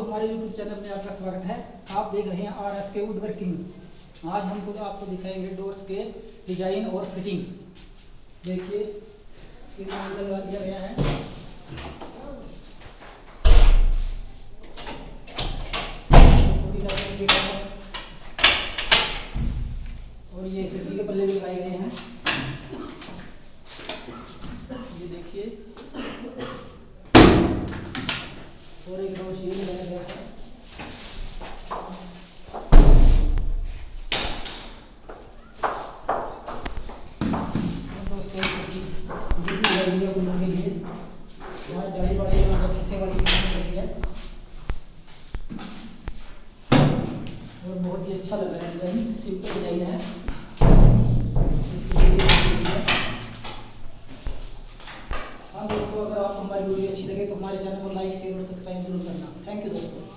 हमारे YouTube channel में आपका स्वागत है। आप देख रहे हैं RSK वुड वर्किंग। आज हम आपको दिखाएंगे डोर्स के डिजाइन और फिटिंग। देखिए कितना लगा दिया गया है। और ये खिड़की के पल्ले भी लगाए गए हैं। ये देखिए और एक डोर सील लगाया गया है। दोस्तों के लिए जाली वाली शीशे वाली है और बहुत ही अच्छा लग रहा है। डिजाइन सिंपल डिजाइन है। हाँ दोस्तों, अगर आप हमारी वीडियो अच्छी लगे तो हमारे चैनल को लाइक शेयर और सब्सक्राइब जरूर करना। थैंक यू दोस्तों।